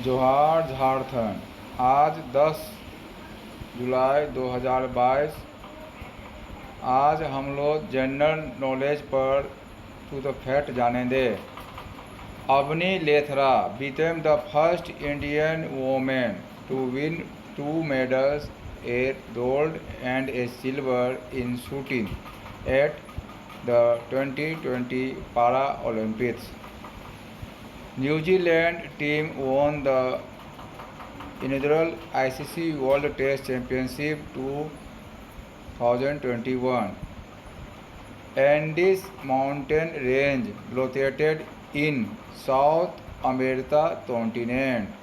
जोहार झारखंड। आज 10 जुलाई 2022। आज हम लोग जनरल नॉलेज पर टू द फैक्ट जानेंगे। Avani लेथरा became the first Indian woman to win 2 medals, a gold and a silver in shooting at the 2020 Paralympics. New Zealand team won the inaugural ICC World Test Championship 2021. Andes mountain range located in South America continent.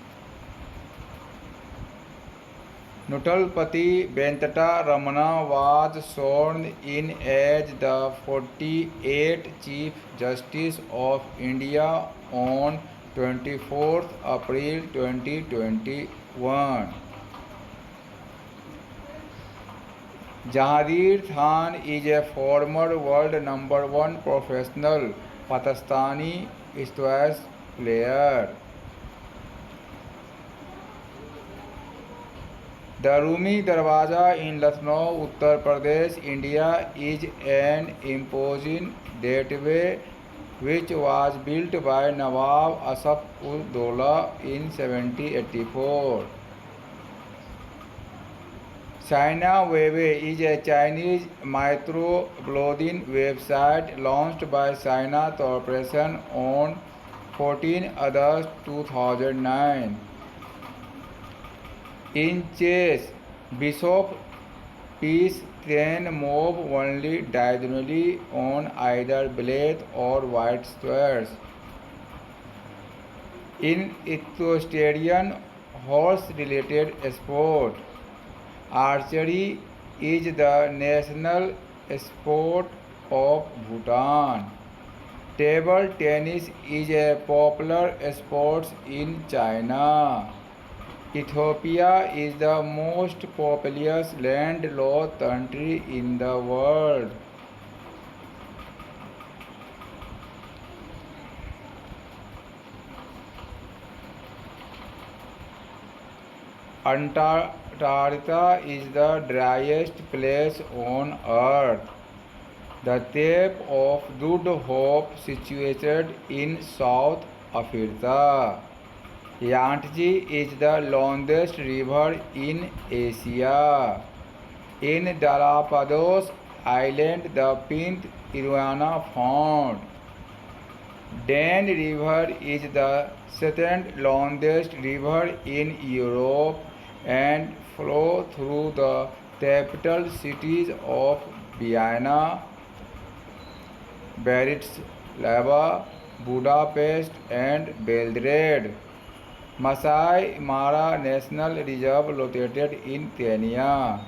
Nutalpati Venkata Ramana was sworn in as the 48th Chief Justice of India on 24th April 2021. Jahadir Khan is a former world #1 professional Pakistani squash player. The Rumi Darwaza in Lucknow, Uttar Pradesh, India is an imposing gateway which was built by Nawab Asaf-ud-Daula in 1784. China Weiwei is a Chinese microblogging website launched by China Corporation on 14 August 2009. In chess, bishop piece can move only diagonally on either black or white squares. In equestrian horse-related sport, archery is the national sport of Bhutan. Table tennis is a popular sport in China. Ethiopia is the most populous landlocked country in the world. Antarctica is the driest place on Earth. The Cape of Good Hope situated in South Africa. Yangtze is the longest river in Asia. In Galapagos Island, the pink iguana found. Dan River is the second longest river in Europe and flows through the capital cities of Vienna, Bratislava, Budapest, and Belgrade. Masai Mara National Reserve located in Kenya.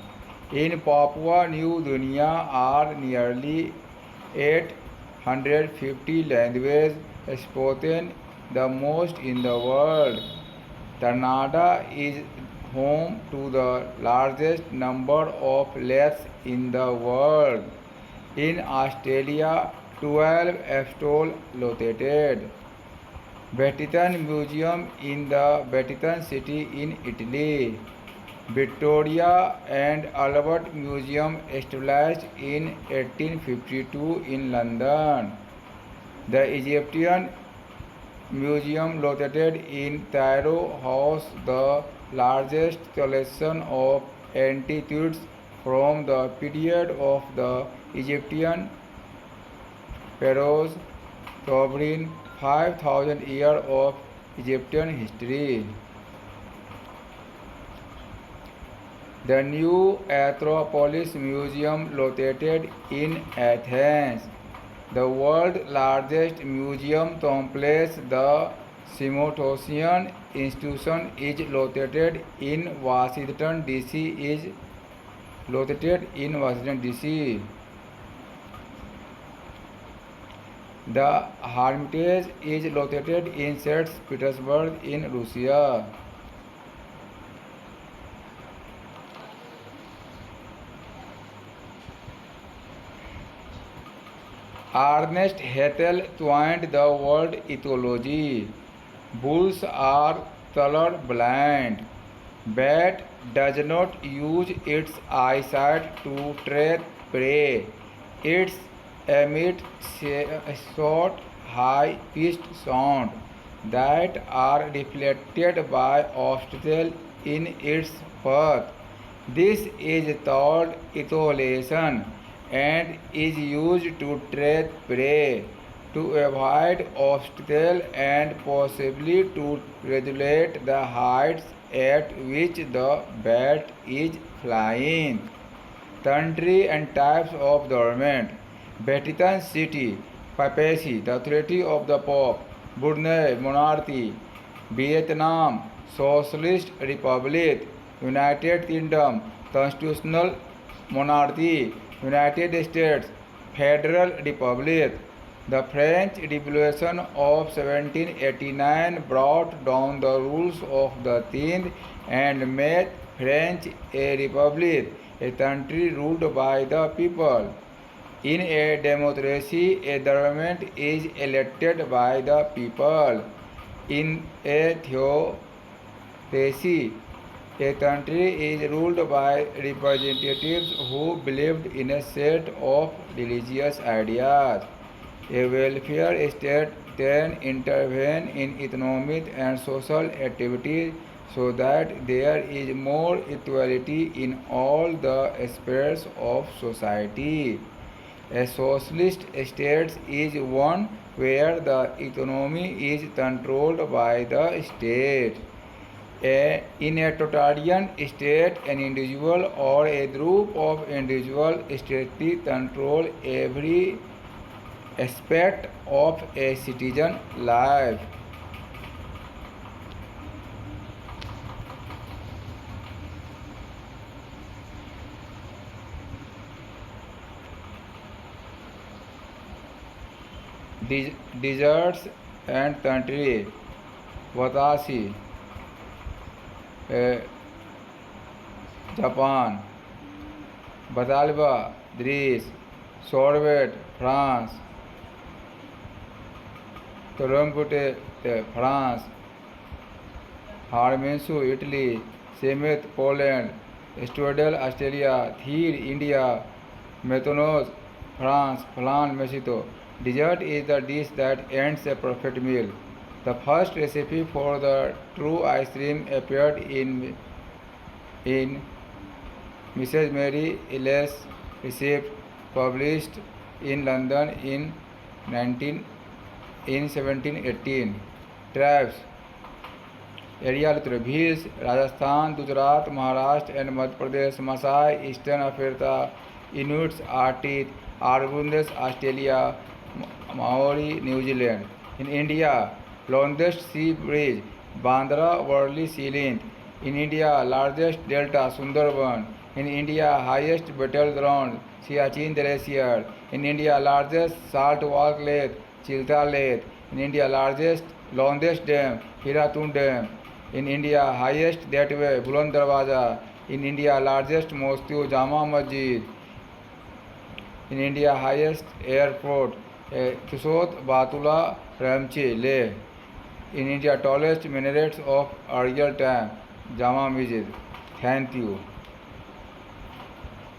In Papua New Guinea are nearly 850 languages spoken, the most in the world. Canada is home to the largest number of lakes in the world. In Australia, 12 atolls located. Vatican Museum in the Vatican City in Italy. Victoria and Albert Museum established in 1852 in London. The Egyptian Museum located in Cairo hosts the largest collection of antiquities from the period of the Egyptian pharaohs, covering 5,000 years of Egyptian history. The new Acropolis Museum located in Athens. The world's largest museum complex, the Smithsonian Institution, is located in Washington, D.C. The Hermitage is located in St. Petersburg in Russia. Ernest Haeckel coined the word ethology. Bulls are color blind. Bat does not use its eyesight to track prey. It emits short, high-pitched sound that are deflected by obstacles in its path. This is called ethylation and is used to track prey, to avoid obstacles and possibly to regulate the heights at which the bat is flying. Country and types of government. Vatican City, Papacy, the authority of the Pope. Brunei, monarchy. Vietnam, Socialist Republic. United Kingdom, constitutional monarchy. United States, Federal Republic. The French Revolution of 1789 brought down the rules of the king and made France a republic, a country ruled by the people. In a democracy, a government is elected by the people. In a theocracy, a country is ruled by representatives who believed in a set of religious ideas. A welfare state can intervene in economic and social activities so that there is more equality in all the spheres of society. A socialist state is one where the economy is controlled by the state. In a totalitarian state, an individual or a group of individuals strictly control every aspect of a citizen life. Deserts and country. Watashi, Japan. Batalba, Greece. Sorbet, France. Torompute, France. Harmensu, Italy. Semet, Poland. Stodel, Australia. Thir, India. Metonos, France. Flan, Mexico. Dessert is the dish that ends a perfect meal. The first recipe for the true ice cream appeared in Mrs. Mary Ellis' recipe, published in London in 1718. Tribes. Area Hills, Rajasthan, Gujarat, Maharashtra and Madhya Pradesh. Maasai, Eastern Africa. Inuits, Arctic. Arbundes, Australia. Maori, New Zealand. In India, longest sea bridge, Bandra Worli Sea Link. In India, largest delta, Sundarban. In India, highest battleground, Siachen Glacier. In India, largest saltwater lake, Chilta Lake. In India, longest dam, Hiratun Dam. In India, highest gateway, Buland Darwaza. In India, largest mosque, Jama Masjid. In India, highest airport, Kisot Batula Ramche Leh. In India, tallest minarets of earlier time, Jama Masjid. Thank you.